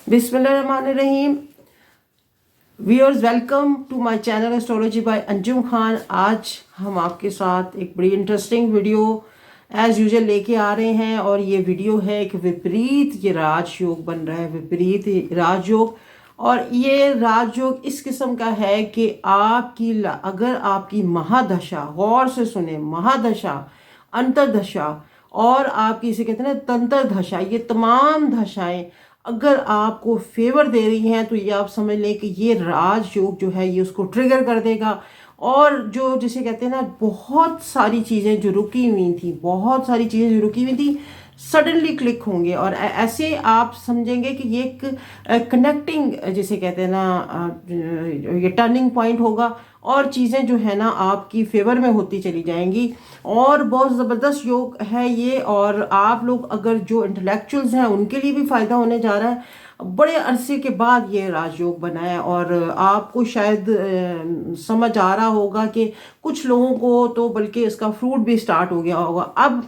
बिस्मिल्लाहिर्रहमानिर्रहीम। Viewers, welcome to my channel astrology by Anjum Khan. आज हम आपके साथ एक बड़ी इंटरेस्टिंग वीडियो एज यूजुअल लेके आ रहे हैं और ये वीडियो है एक विपरीत ये राजयोग बन रहा है, विपरीत राजयोग। और ये राजयोग इस किस्म का है कि अगर आपकी महादशा, गौर से सुने, महादशा, अंतर्दशा और आपकी इसे कहते हैं ना तंत्र दशा, ये तमाम दशाएं अगर आपको फेवर दे रही हैं तो ये आप समझ लें कि ये राजयोग जो है ये उसको ट्रिगर कर देगा। और जो जिसे कहते हैं ना बहुत सारी चीज़ें जो रुकी हुई थी, बहुत सारी चीज़ें जो रुकी हुई थी सडनली क्लिक होंगे और ऐसे आप समझेंगे कि ये एक कनेक्टिंग जिसे कहते हैं ना ये टर्निंग पॉइंट होगा और चीज़ें जो है ना आपकी फेवर में होती चली जाएंगी। और बहुत ज़बरदस्त योग है ये। और आप लोग अगर जो इंटेलेक्चुअल्स हैं उनके लिए भी फ़ायदा होने जा रहा है। बड़े अरसे के बाद ये राजयोग बना है और आपको शायद समझ आ रहा होगा कि कुछ लोगों को तो बल्कि इसका फ्रूट भी स्टार्ट हो गया होगा। अब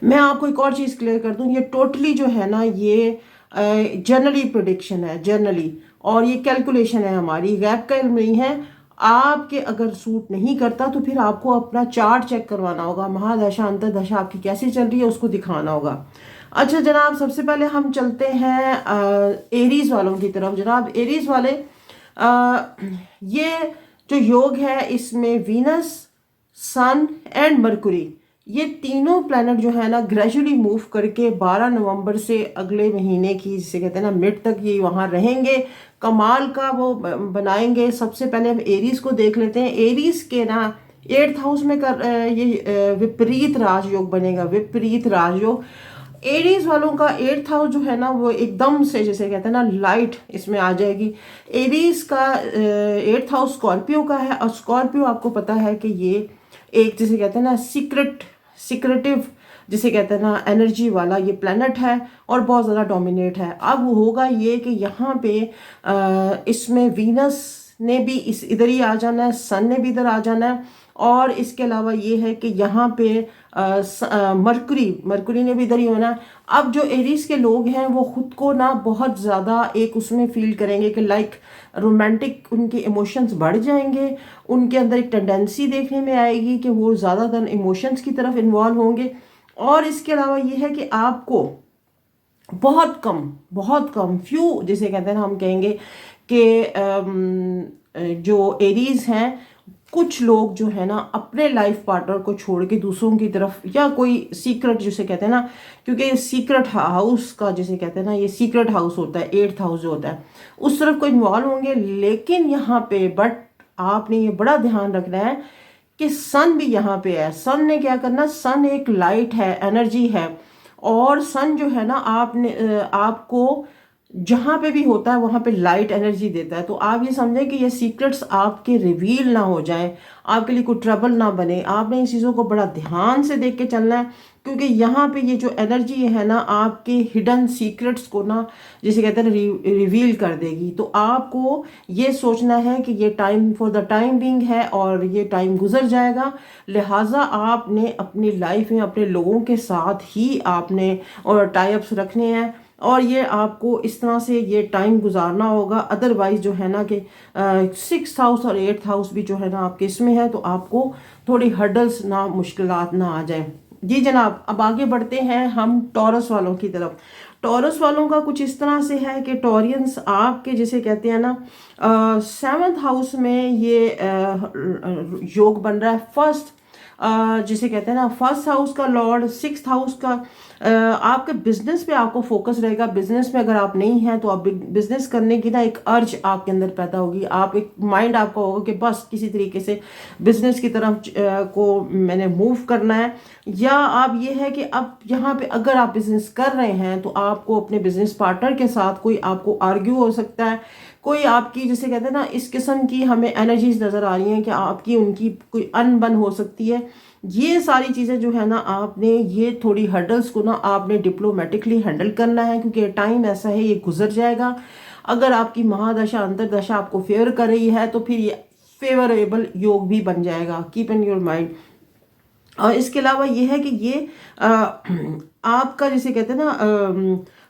मैं आपको एक और चीज़ क्लियर कर दूं, ये टोटली जो है ना ये जनरली प्रिडिक्शन है, जनरली, और ये कैलकुलेशन है हमारी, गैप का इल्म नहीं है। आपके अगर सूट नहीं करता तो फिर आपको अपना चार्ट चेक करवाना होगा, महादशा अंतर्दशा आपकी कैसी चल रही है उसको दिखाना होगा। अच्छा जनाब, सबसे पहले हम चलते हैं एरीज वालों की तरफ। जनाब एरीज वाले, ये जो योग है इसमें वीनस, सन एंड मरकुरी, ये तीनों प्लैनेट जो है ना ग्रेजुअली मूव करके 12 नवंबर से अगले महीने की जिसे कहते हैं ना मिड तक ये वहाँ रहेंगे, कमाल का वो बनाएंगे। सबसे पहले हम एरीज को देख लेते हैं। एरीज के ना 8th हाउस में ये विपरीत राजयोग बनेगा, विपरीत राजयोग। एरीज वालों का 8th हाउस जो है ना वो एकदम से जिसे कहते हैं ना लाइट इसमें आ जाएगी। एरीज का 8th हाउस स्कॉर्पियो का है और स्कॉर्पियो आपको पता है कि ये एक जिसे कहते हैं ना सीक्रेटिव जिसे कहते हैं ना एनर्जी वाला ये प्लैनेट है और बहुत ज़्यादा डोमिनेट है। अब होगा ये कि यहाँ पे इसमें वीनस ने भी इधर ही आ जाना है, सन ने भी इधर आ जाना है और इसके अलावा ये है कि यहाँ पे मरकुरी ने भी इधर ही होना है। अब जो एरीज के लोग हैं वो खुद को ना बहुत ज़्यादा एक उसमें फील करेंगे कि लाइक रोमांटिक, उनके इमोशंस बढ़ जाएंगे, उनके अंदर एक टेंडेंसी देखने में आएगी कि वो ज़्यादातर इमोशंस की तरफ इन्वॉल्व होंगे। और इसके अलावा ये है कि आपको बहुत कम फ्यू जिसे कहते हैं ना हम कहेंगे कि जो एरीज हैं, कुछ लोग जो है ना अपने लाइफ पार्टनर को छोड़ के दूसरों की तरफ या कोई सीक्रेट जिसे कहते हैं ना, क्योंकि सीक्रेट हाउस का जिसे कहते हैं ना ये सीक्रेट हाउस होता है, 8th हाउस जो होता है उस तरफ को इन्वॉल्व होंगे। लेकिन यहाँ पे बट आपने ये बड़ा ध्यान रखना है कि सन भी यहाँ पे है। सन ने क्या करना, सन एक लाइट है, एनर्जी है और सन जो है ना आपको जहाँ पे भी होता है वहाँ पे लाइट एनर्जी देता है। तो आप ये समझें कि ये सीक्रेट्स आपके रिवील ना हो जाएं, आपके लिए कोई ट्रबल ना बने। आपने इन चीज़ों को बड़ा ध्यान से देख के चलना है क्योंकि यहाँ पे ये जो एनर्जी है ना आपके हिडन सीक्रेट्स को ना जिसे कहते हैं रिवील कर देगी। तो आपको ये सोचना है कि ये time for the time being है और ये टाइम गुजर जाएगा। लिहाजा आपने अपनी लाइफ में अपने लोगों के साथ ही आपने और टाई अप्स रखने हैं और ये आपको इस तरह से ये टाइम गुजारना होगा। अदरवाइज जो है ना कि 6th हाउस और 8th हाउस भी जो है ना आपके इसमें है तो आपको थोड़ी हर्डल्स ना, मुश्किलात ना आ जाए। जी जनाब, अब आगे बढ़ते हैं हम टॉरस वालों की तरफ। टॉरस वालों का कुछ इस तरह से है कि टॉरियंस आपके जिसे कहते हैं ना 7th हाउस में ये योग बन रहा है। फर्स्ट जिसे कहते हैं ना फर्स्ट हाउस का लॉर्ड 6th हाउस का आपके बिजनेस पे आपको फोकस रहेगा। बिजनेस में अगर आप नहीं हैं तो आप बिजनेस करने की ना एक अर्ज आपके अंदर पैदा होगी। आप एक माइंड आपका होगा कि बस किसी तरीके से बिजनेस की तरफ को मैंने मूव करना है। या आप ये है कि अब यहाँ पे अगर आप बिजनेस कर रहे हैं तो आपको अपने बिजनेस पार्टनर के साथ कोई आपको आर्ग्यू हो सकता है, कोई आपकी जिसे कहते हैं ना इस किस्म की हमें एनर्जीज नज़र आ रही हैं कि आपकी उनकी कोई अनबन हो सकती है। ये सारी चीज़ें जो है ना आपने ये थोड़ी हर्डल्स को ना आपने डिप्लोमेटिकली हैंडल करना है क्योंकि टाइम ऐसा है ये गुजर जाएगा। अगर आपकी महादशा अंतर्दशा आपको फेवर कर रही है तो फिर ये फेवरेबल योग भी बन जाएगा। Keep in your mind. और इसके अलावा ये है कि ये आपका जिसे कहते हैं ना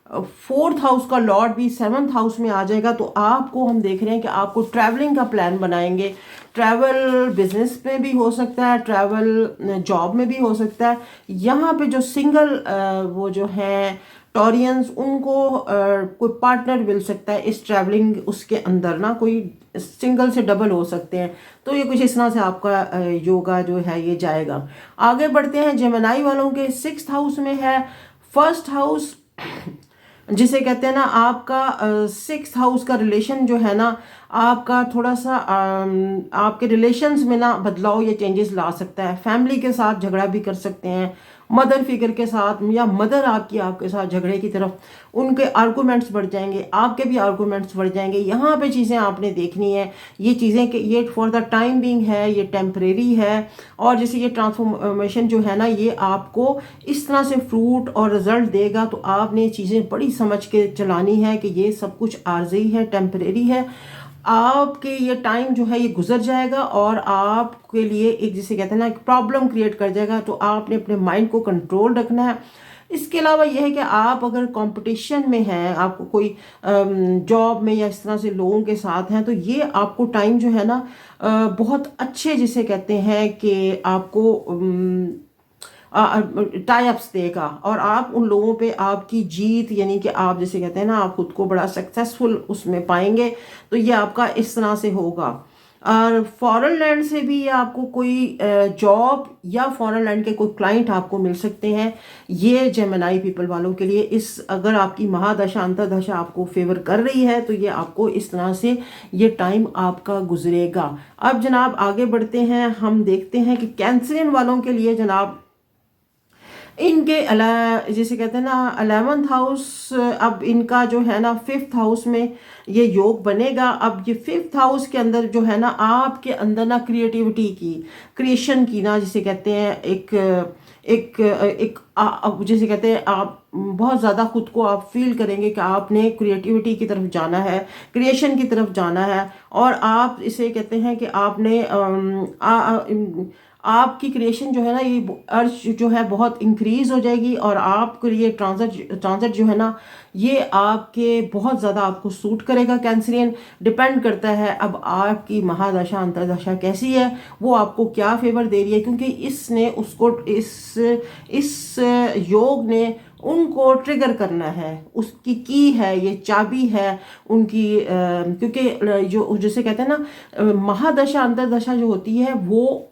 फोर्थ हाउस का लॉर्ड भी सेवन्थ हाउस में आ जाएगा, तो आपको हम देख रहे हैं कि आपको ट्रैवलिंग का प्लान बनाएंगे। ट्रैवल बिजनेस में भी हो सकता है, ट्रैवल जॉब में भी हो सकता है। यहाँ पे जो सिंगल वो जो हैं टॉरियंस, उनको कोई पार्टनर मिल सकता है इस ट्रैवलिंग उसके अंदर ना, कोई सिंगल से डबल हो सकते हैं। तो ये कुछ इस तरह से आपका योगा जो है ये जाएगा। आगे बढ़ते हैं, जेमिनी वालों के सिक्स्थ हाउस में है फर्स्ट हाउस, जिसे कहते हैं ना आपका सिक्स हाउस का रिलेशन जो है ना, आपका थोड़ा सा आपके रिलेशंस में ना बदलाव या चेंजेस ला सकता है। फैमिली के साथ झगड़ा भी कर सकते हैं, मदर फिगर के साथ, या मदर आपकी आपके साथ झगड़े की तरफ, उनके आर्गूमेंट्स बढ़ जाएंगे, आपके भी आर्गूमेंट्स बढ़ जाएंगे। यहाँ पे चीज़ें आपने देखनी है, ये चीज़ें कि ये फॉर द टाइम बिंग है, ये टेम्परेरी है। और जैसे ये ट्रांसफॉर्मेशन जो है ना, ये आपको इस तरह से फ्रूट और रिजल्ट देगा। तो आपने ये चीज़ें बड़ी समझ के चलानी है कि ये सब कुछ आर्जी है, टेम्परेरी है। आपके ये टाइम जो है ये गुजर जाएगा और आपके लिए एक, जिसे कहते हैं ना, एक प्रॉब्लम क्रिएट कर जाएगा। तो आपने अपने माइंड को कंट्रोल रखना है। इसके अलावा यह है कि आप अगर कंपटीशन में हैं, आपको कोई जॉब में या इस तरह से लोगों के साथ हैं, तो ये आपको टाइम जो है ना बहुत अच्छे, जिसे कहते हैं कि आपको टाई अप्स देगा, और आप उन लोगों पे आपकी जीत, यानी कि आप जैसे कहते हैं ना, आप खुद को बड़ा सक्सेसफुल उसमें पाएंगे। तो ये आपका इस तरह से होगा। और फॉरेन लैंड से भी आपको कोई जॉब या फॉरेन लैंड के कोई क्लाइंट आपको मिल सकते हैं। ये जेमिनी पीपल वालों के लिए, इस अगर आपकी महादशा अंतर्दशा आपको फेवर कर रही है, तो ये आपको इस तरह से ये टाइम आपका गुजरेगा। अब जनाब आगे बढ़ते हैं, हम देखते हैं कि कैंसरियन वालों के लिए जनाब, इनके जैसे कहते हैं ना 11th हाउस, अब इनका जो है ना 5th हाउस में ये योग बनेगा। अब ये 5th हाउस के अंदर जो है ना, आपके अंदर ना क्रिएटिविटी की, क्रिएशन की ना, जिसे कहते हैं एक एक एक जैसे कहते हैं, आप बहुत ज़्यादा खुद को आप फील करेंगे कि आपने क्रिएटिविटी की तरफ जाना है, क्रिएशन की तरफ जाना है। और आप इसे कहते हैं कि आपने आपकी क्रिएशन जो है ना, ये अर्थ जो है बहुत इंक्रीज हो जाएगी। और आपको ये ट्रांजिट जो है ना, ये आपके बहुत ज़्यादा आपको सूट करेगा। कैंसरियन, डिपेंड करता है अब आपकी महादशा अंतर्दशा कैसी है, वो आपको क्या फेवर दे रही है, क्योंकि इसने उसको इस योग ने उनको ट्रिगर करना है, उसकी की है, ये चाबी है उनकी। क्योंकि जो जिसे कहते हैं ना महादशा अंतर्दशा जो होती है वो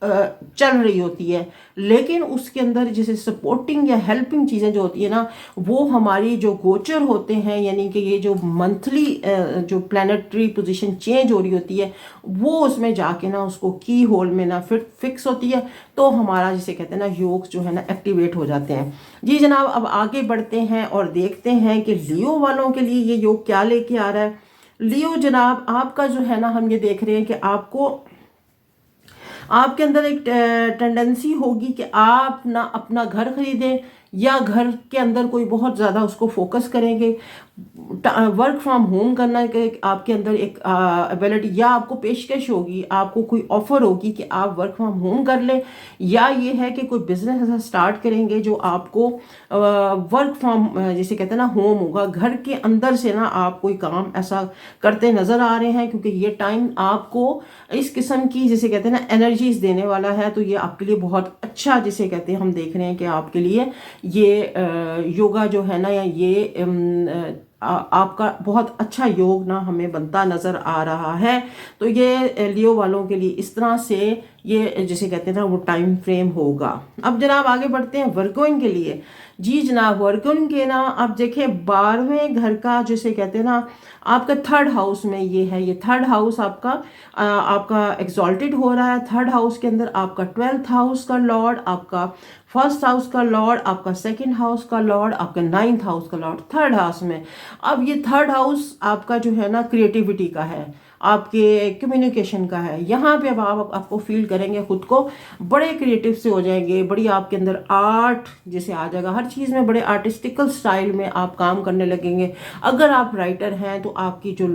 चल रही होती है, लेकिन उसके अंदर जैसे सपोर्टिंग या हेल्पिंग चीज़ें जो होती है ना, वो हमारी जो गोचर होते हैं, यानी कि ये जो मंथली जो प्लानिटरी पोजीशन चेंज हो रही होती है, वो उसमें जाके ना उसको की होल में ना फिर फिक्स होती है। तो हमारा जिसे कहते हैं ना योग जो है ना एक्टिवेट हो जाते हैं। जी जनाब, अब आगे बढ़ते हैं और देखते हैं कि लियो वालों के लिए ये योग क्या लेके आ रहा है। लियो जनाब, आपका जो है ना, हम ये देख रहे हैं कि आपके अंदर एक टेंडेंसी होगी कि आप ना अपना घर खरीदें या घर के अंदर कोई बहुत ज़्यादा उसको फोकस करेंगे। वर्क फ्रॉम होम करना के आपके अंदर एक एबिलिटी, या आपको पेशकश होगी, आपको कोई ऑफर होगी कि आप वर्क फ्रॉम होम कर लें, या ये है कि कोई बिजनेस ऐसा स्टार्ट करेंगे जो आपको वर्क फ्रॉम जिसे कहते हैं ना होम होगा, घर के अंदर से ना आप कोई काम ऐसा करते नजर आ रहे हैं। क्योंकि ये टाइम आपको इस किस्म की जिसे कहते हैं ना एनर्जीज देने वाला है। तो ये आपके लिए बहुत अच्छा, जिसे कहते हैं हम देख रहे हैं कि आपके लिए ये योगा जो है ना, या ये आपका बहुत अच्छा योग ना हमें बनता नज़र आ रहा है। तो ये लियो वालों के लिए इस तरह से ये जिसे कहते हैं ना वो टाइम फ्रेम होगा। अब जनाब आगे बढ़ते हैं वर्गोइन के लिए। जी जनाब, वर्गोइन के ना आप देखें 12वें घर का जिसे कहते हैं ना, आपका थर्ड हाउस में ये है। ये थर्ड हाउस आपका एग्जॉल्टेड हो रहा है। थर्ड हाउस के अंदर आपका 12th हाउस का लॉर्ड, आपका फर्स्ट हाउस का लॉर्ड, आपका सेकंड हाउस का लॉर्ड, आपका 9th हाउस का लॉर्ड थर्ड हाउस में। अब ये थर्ड हाउस आपका जो है ना क्रिएटिविटी का है, आपके कम्युनिकेशन का है। यहाँ पे अब आप आपको फील करेंगे खुद को बड़े क्रिएटिव से हो जाएंगे, बड़ी आपके अंदर आर्ट जैसे आ जाएगा, हर चीज़ में बड़े आर्टिस्टिकल स्टाइल में आप काम करने लगेंगे। अगर आप राइटर हैं तो आपकी जो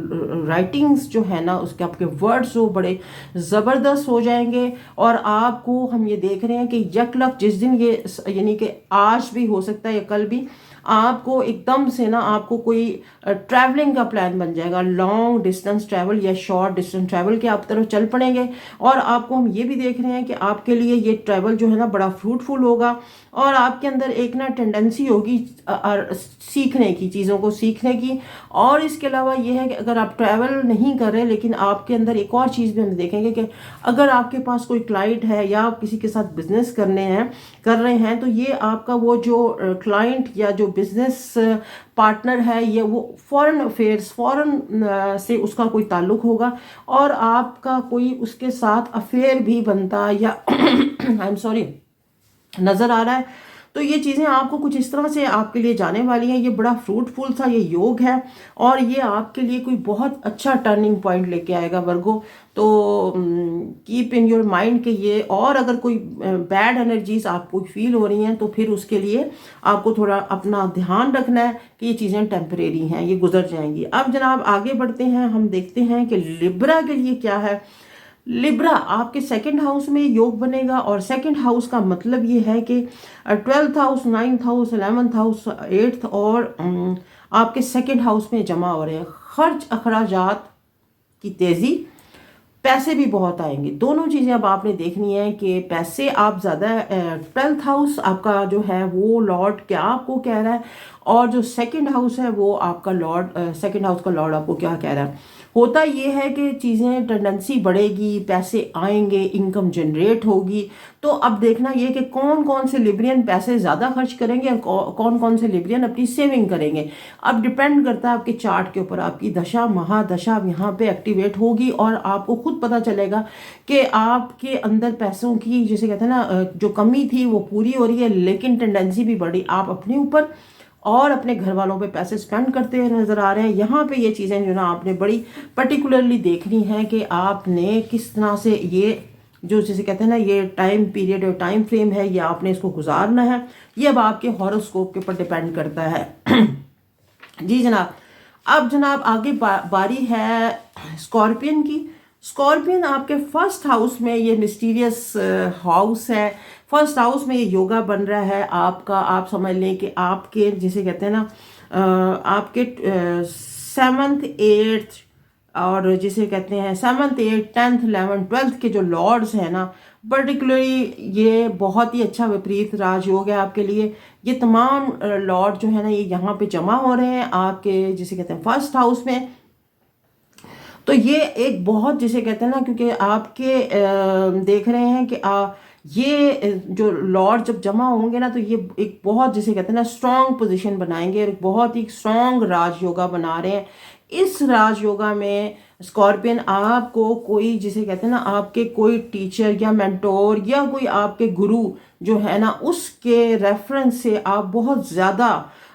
राइटिंग्स जो है ना, उसके आपके वर्ड्स वो बड़े ज़बरदस्त हो जाएंगे। और आपको हम ये देख रहे हैं कि यकलक जिस दिन ये, यानी कि आज भी हो सकता है या कल भी, आपको एकदम से ना आपको कोई ट्रैवलिंग का प्लान बन जाएगा, लॉन्ग डिस्टेंस ट्रैवल या शॉर्ट डिस्टेंस ट्रैवल के आप तरफ चल पड़ेंगे। और आपको हम ये भी देख रहे हैं कि आपके लिए ये ट्रैवल जो है ना बड़ा फ्रूटफुल होगा, और आपके अंदर एक ना टेंडेंसी होगी सीखने की, चीज़ों को सीखने की। और इसके अलावा ये है कि अगर आप ट्रैवल नहीं कर रहे, लेकिन आपके अंदर एक और चीज़ भी हम देखेंगे कि अगर आपके पास कोई क्लाइंट है या आप किसी के साथ बिजनेस कर रहे हैं, तो ये आपका वो जो क्लाइंट या जो बिजनेस पार्टनर है, ये वो फॉरेन अफेयर्स, फॉरेन से उसका कोई ताल्लुक होगा, और आपका कोई उसके साथ अफेयर भी बनता या आई एम सॉरी नजर आ रहा है। तो ये चीज़ें आपको कुछ इस तरह से आपके लिए जाने वाली हैं। ये बड़ा फ्रूटफुल सा ये योग है, और ये आपके लिए कोई बहुत अच्छा टर्निंग पॉइंट लेके आएगा वर्गो। तो कीप इन योर माइंड कि ये, और अगर कोई बैड एनर्जीज आपको फील हो रही हैं, तो फिर उसके लिए आपको थोड़ा अपना ध्यान रखना है कि ये चीज़ें टेम्परेरी हैं, ये गुजर जाएंगी। अब जनाब आगे बढ़ते हैं, हम देखते हैं कि लिब्रा के लिए क्या है। लिब्रा आपके सेकंड हाउस में योग बनेगा, और सेकंड हाउस का मतलब ये है कि 12th house, 9th house, 11th house, 8th और आपके सेकंड हाउस में जमा हो रहे हैं। खर्च अखराजात की तेज़ी, पैसे भी बहुत आएंगे। दोनों चीज़ें अब आपने देखनी है कि पैसे आप ज़्यादा, 12th हाउस आपका जो है वो लॉर्ड क्या आपको कह रहा है, और जो सेकंड हाउस है वो आपका लॉर्ड, सेकंड हाउस का लॉर्ड आपको क्या कह रहा है। होता ये है कि चीज़ें टेंडेंसी बढ़ेगी, पैसे आएंगे, इनकम जनरेट होगी। तो अब देखना ये कि कौन कौन से लिब्रियन पैसे ज़्यादा खर्च करेंगे और कौन कौन से लिब्रियन अपनी सेविंग करेंगे। अब डिपेंड करता है आपके चार्ट के ऊपर, आपकी दशा महादशा यहाँ पे एक्टिवेट होगी, और आपको खुद पता चलेगा कि आपके अंदर पैसों की, जिसे कहते हैं ना, जो कमी थी वो पूरी हो रही है, लेकिन टेंडेंसी भी बढ़ी। आप अपने ऊपर और अपने घर वालों पे पैसे स्पेंड करते हुए नजर आ रहे हैं। यहाँ पे ये चीज़ें जो ना आपने बड़ी पर्टिकुलरली देखनी है कि आपने किस तरह से ये जो जिसे कहते हैं ना ये टाइम पीरियड और टाइम फ्रेम है, ये आपने इसको गुजारना है। ये अब आपके हॉरोस्कोप के ऊपर डिपेंड करता है। जी जनाब। अब जनाब आगे बारी है स्कॉर्पियन की। स्कॉर्पियन आपके फर्स्ट हाउस में, ये मिस्टीरियस हाउस है, फर्स्ट हाउस में ये योगा बन रहा है आपका। आप समझ लें कि आपके जिसे कहते हैं ना आपके 7th 8th और जिसे कहते हैं 7th 8th 10th 11th 12th के जो लॉर्ड्स हैं ना, पर्टिकुलरली ये बहुत ही अच्छा विपरीत राजयोग है आपके लिए। ये तमाम लॉर्ड जो है ना, ये यहाँ पे जमा हो रहे हैं आपके जिसे कहते हैं फर्स्ट हाउस में। तो ये एक बहुत जिसे कहते हैं ना, क्योंकि आपके देख रहे हैं कि ये जो लॉर्ड जब जमा होंगे ना, तो ये एक बहुत जिसे कहते हैं ना स्ट्रॉन्ग पोजीशन बनाएंगे, और एक बहुत ही स्ट्रॉन्ग राजयोगा बना रहे हैं। इस राजयोगा में स्कॉर्पियन आपको कोई जिसे कहते हैं ना आपके कोई टीचर या मेंटोर या कोई आपके गुरु जो है ना, उसके रेफरेंस से आप बहुत ज़्यादा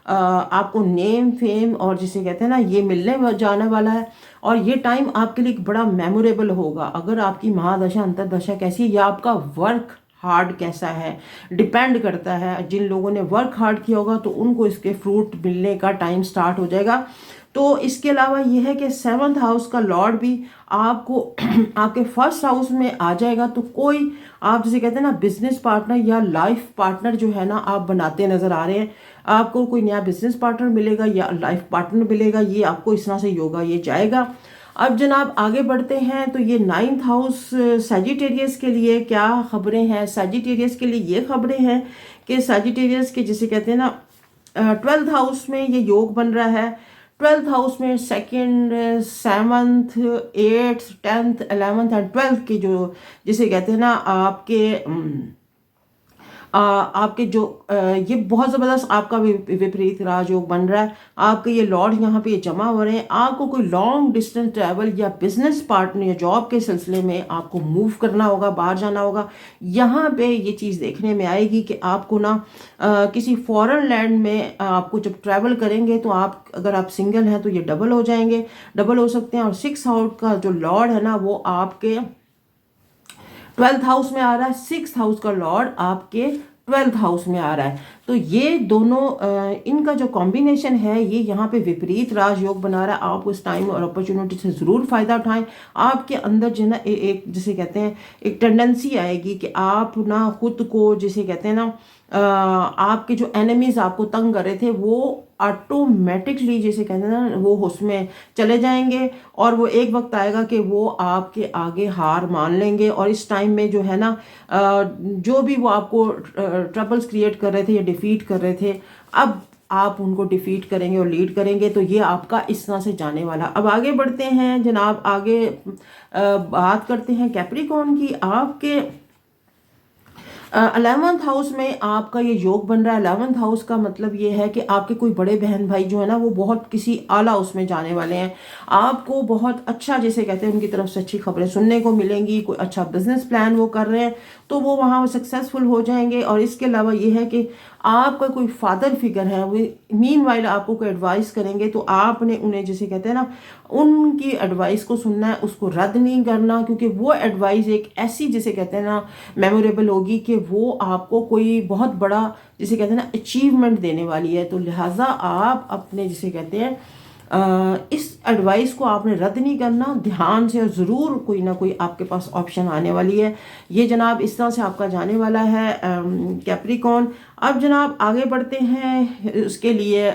आपको नेम फेम और जिसे कहते हैं ना ये मिलने जाने वाला है। और ये टाइम आपके लिए बड़ा मेमोरेबल होगा। अगर आपकी महादशा अंतरदशा कैसी है या आपका वर्क हार्ड कैसा है, डिपेंड करता है। जिन लोगों ने वर्क हार्ड किया होगा तो उनको इसके फ्रूट मिलने का टाइम स्टार्ट हो जाएगा। तो इसके अलावा ये है कि 7th हाउस का लॉर्ड भी आपको आपके फर्स्ट हाउस में आ जाएगा। तो कोई आप जिसे कहते हैं ना बिजनेस पार्टनर या लाइफ पार्टनर जो है ना आप बनाते नजर आ रहे हैं। आपको कोई नया बिजनेस पार्टनर मिलेगा या लाइफ पार्टनर मिलेगा, ये आपको इस तरह से योगा ये जाएगा। अब जनाब आगे बढ़ते हैं, तो ये 9th हाउस सैजिटेरियस के लिए क्या खबरें हैं। सैजिटेरियस के लिए ये खबरें हैं कि सैजिटेरियस के जिसे कहते हैं ना 12th हाउस में ये योग बन रहा है। 12th हाउस में 2nd 7th 8th 10th 11th and 12th के जो जिसे कहते हैं ना आपके जो ये बहुत ज़बरदस्त आपका विपरीत राजयोग बन रहा है। आपके ये लॉर्ड यहाँ पे ये जमा हो रहे हैं। आपको कोई लॉन्ग डिस्टेंस ट्रैवल या बिजनेस पार्टनर या जॉब के सिलसिले में आपको मूव करना होगा, बाहर जाना होगा। यहाँ पे ये चीज़ देखने में आएगी कि आपको ना किसी फॉरेन लैंड में आपको जब ट्रैवल करेंगे तो आप अगर आप सिंगल हैं तो ये डबल हो जाएंगे, डबल हो सकते हैं। और 6th हाउस का जो लॉर्ड है ना वो आपके 12th हाउस में आ रहा है। 6th हाउस का लॉर्ड आपके 12th हाउस में आ रहा है। तो ये दोनों इनका जो कॉम्बिनेशन है ये यहाँ पे विपरीत राजयोग बना रहा है। आप उस टाइम और अपॉर्चुनिटी से ज़रूर फ़ायदा उठाएं। आपके अंदर जो है ना एक जिसे कहते हैं एक टेंडेंसी आएगी कि आप ना खुद को जिसे कहते हैं ना आपके जो एनिमीज आपको तंग कर रहे थे वो ऑटोमेटिकली जैसे कहते हैं ना वो उसमें चले जाएंगे, और वो एक वक्त आएगा कि वो आपके आगे हार मान लेंगे। और इस टाइम में जो है ना जो भी वो आपको ट्रबल्स क्रिएट कर रहे थे या डिफीट कर रहे थे, अब आप उनको डिफीट करेंगे और लीड करेंगे। तो ये आपका इस तरह से जाने वाला। अब आगे बढ़ते हैं जनाब, आगे बात करते हैं कैप्रिकॉर्न की। आपके 11th हाउस में आपका ये योग बन रहा है। 11th हाउस का मतलब ये है कि आपके कोई बड़े बहन भाई जो है ना वो बहुत किसी आला उसमें जाने वाले हैं। आपको बहुत अच्छा जैसे कहते हैं उनकी तरफ से अच्छी खबरें सुनने को मिलेंगी। कोई अच्छा बिजनेस प्लान वो कर रहे हैं तो वो वहाँ सक्सेसफुल हो जाएंगे। और इसके अलावा ये है कि आपका कोई फादर फिगर है वो मीनवाइल आपको कोई एडवाइस करेंगे तो आपने उन्हें जैसे कहते हैं ना उनकी एडवाइस को सुनना है, उसको रद्द नहीं करना, क्योंकि वो एडवाइस एक ऐसी जैसे कहते हैं ना मेमोरेबल होगी कि वो आपको कोई बहुत बड़ा जिसे कहते हैं ना अचीवमेंट देने वाली है। तो लिहाजा आप अपने जिसे कहते हैं इस एडवाइस को आपने रद्द नहीं करना, ध्यान से, और ज़रूर कोई ना कोई आपके पास ऑप्शन आने वाली है। ये जनाब इस तरह से आपका जाने वाला है कैप्रिकॉर्न। अब जनाब आगे बढ़ते हैं उसके लिए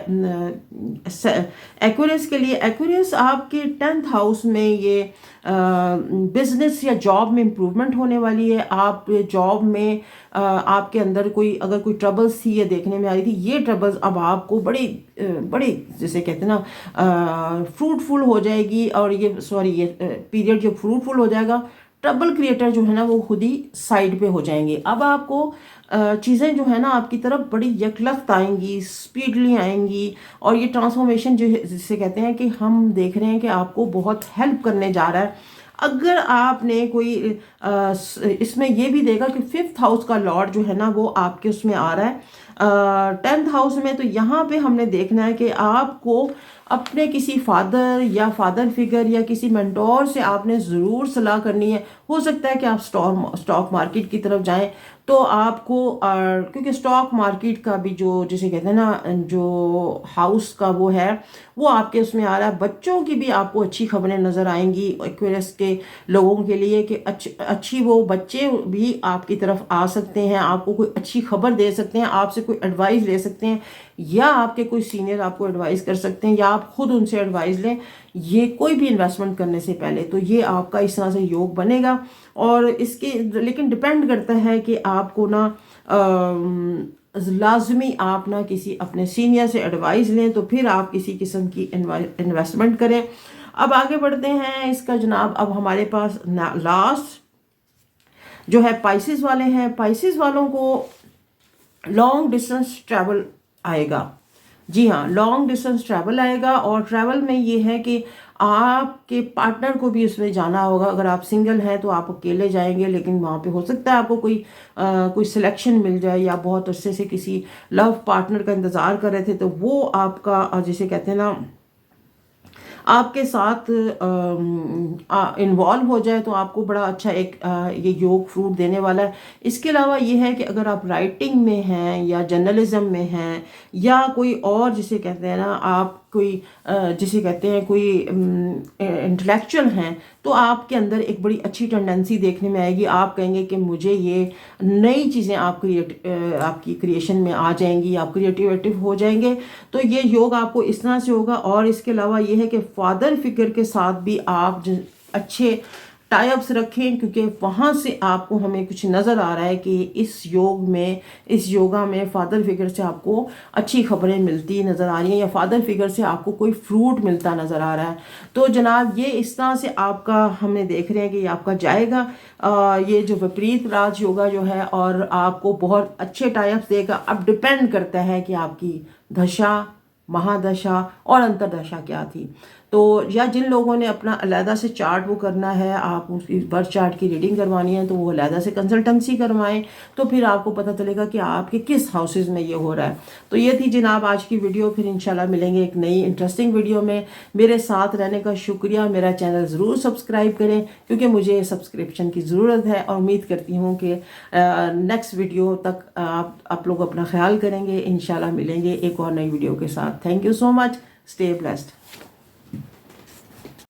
एक्वेरियस के लिए। एक्वेरियस आपके 10th हाउस में ये बिजनेस या जॉब में इम्प्रूवमेंट होने वाली है। आप जॉब में आपके अंदर कोई अगर कोई ट्रबल्स थी ये देखने में आ रही थी, ये ट्रबल्स अब आपको बड़ी बड़ी जैसे कहते हैं ना फ्रूटफुल हो जाएगी। और ये ये पीरियड जो फ्रूटफुल हो जाएगा, ट्रबल क्रिएटर जो है ना वो खुद ही साइड पे हो जाएंगे। अब आपको चीज़ें जो है ना आपकी तरफ बड़ी यकलख्त आएंगी, स्पीडली आएंगी। और ये ट्रांसफॉर्मेशन जो जिसे कहते हैं कि हम देख रहे हैं कि आपको बहुत हेल्प करने जा रहा है। अगर आपने कोई इसमें ये भी देखा कि 5th हाउस का लॉर्ड जो है ना वो आपके उसमें आ रहा है 10th हाउस में। तो यहाँ पे हमने देखना है कि आपको अपने किसी फादर या फादर फिगर या किसी मेंटोर से आपने ज़रूर सलाह करनी है। हो सकता है कि आप स्टॉक मार्केट की तरफ जाएं तो आपको क्योंकि स्टॉक मार्केट का भी जो जिसे कहते हैं ना जो हाउस का वो है वो आपके उसमें आ रहा है। बच्चों की भी आपको अच्छी खबरें नज़र आएंगी एक्वेरियस के लोगों के लिए कि अच्छी वो बच्चे भी आपकी तरफ आ सकते हैं, आपको कोई अच्छी खबर दे सकते हैं, आपसे कोई एडवाइस ले सकते हैं, या आपके कोई सीनियर आपको एडवाइस कर सकते हैं, या आप खुद उनसे एडवाइस लें ये कोई भी इन्वेस्टमेंट करने से पहले। तो ये आपका इस तरह से योग बनेगा। और इसके लेकिन डिपेंड करता है कि आपको ना लाजमी आप ना किसी अपने सीनियर से एडवाइस लें तो फिर आप किसी किस्म की इन्वेस्टमेंट करें। अब आगे बढ़ते हैं इसका जनाब। अब हमारे पास लास्ट जो है पाइसेस वाले हैं। पाइसेस वालों को लॉन्ग डिस्टेंस ट्रैवल आएगा। जी हाँ, लॉन्ग डिस्टेंस ट्रैवल आएगा। और ट्रैवल में ये है कि आपके पार्टनर को भी उसमें जाना होगा। अगर आप सिंगल हैं तो आप अकेले जाएंगे, लेकिन वहाँ पे हो सकता है आपको कोई सिलेक्शन मिल जाए, या बहुत अरसे से किसी लव पार्टनर का इंतज़ार कर रहे थे तो वो आपका जिसे कहते हैं ना आपके साथ इन्वॉल्व हो जाए तो आपको बड़ा अच्छा एक ये योग फ्रूट देने वाला है। इसके अलावा ये है कि अगर आप राइटिंग में हैं या जर्नलिज्म में हैं या कोई और जिसे कहते हैं ना आप कोई जिसे कहते हैं कोई इंटेलेक्चुअल हैं तो आपके अंदर एक बड़ी अच्छी टेंडेंसी देखने में आएगी। आप कहेंगे कि मुझे ये नई चीज़ें आपकी क्रिएशन में आ जाएंगी, आप क्रिएटिव हो जाएंगे। तो ये योग आपको इस तरह से होगा। और इसके अलावा ये है कि फादर फिगर के साथ भी आप अच्छे टाइप्स रखें, क्योंकि वहाँ से आपको हमें कुछ नज़र आ रहा है कि इस योगा में फादर फिगर से आपको अच्छी खबरें मिलती नज़र आ रही हैं, या फादर फिगर से आपको कोई फ्रूट मिलता नज़र आ रहा है। तो जनाब ये इस तरह से आपका हमने देख रहे हैं कि ये आपका जाएगा ये जो विपरीत राज योगा जो है, और आपको बहुत अच्छे टाइप्स देगा। अब डिपेंड करता है कि आपकी दशा, महादशा और अंतरदशा क्या थी। तो या जिन लोगों ने अपना अलहदा से चार्ट वो करना है, आप उसकी बर्थ चार्ट की रीडिंग करवानी है तो वो अलहदा से कंसल्टेंसी करवाएं, तो फिर आपको पता चलेगा कि आपके किस हाउसेज में ये हो रहा है। तो ये थी जनाब आज की वीडियो। फिर इंशाल्लाह मिलेंगे एक नई इंटरेस्टिंग वीडियो में। मेरे साथ रहने का शुक्रिया। मेरा चैनल ज़रूर सब्सक्राइब करें क्योंकि मुझे सब्सक्रिप्शन की ज़रूरत है, और उम्मीद करती हूँ कि नेक्स्ट वीडियो तक आप लोग अपना ख्याल करेंगे। इंशाल्लाह मिलेंगे एक और नई वीडियो के साथ। Thank you so much. Stay blessed.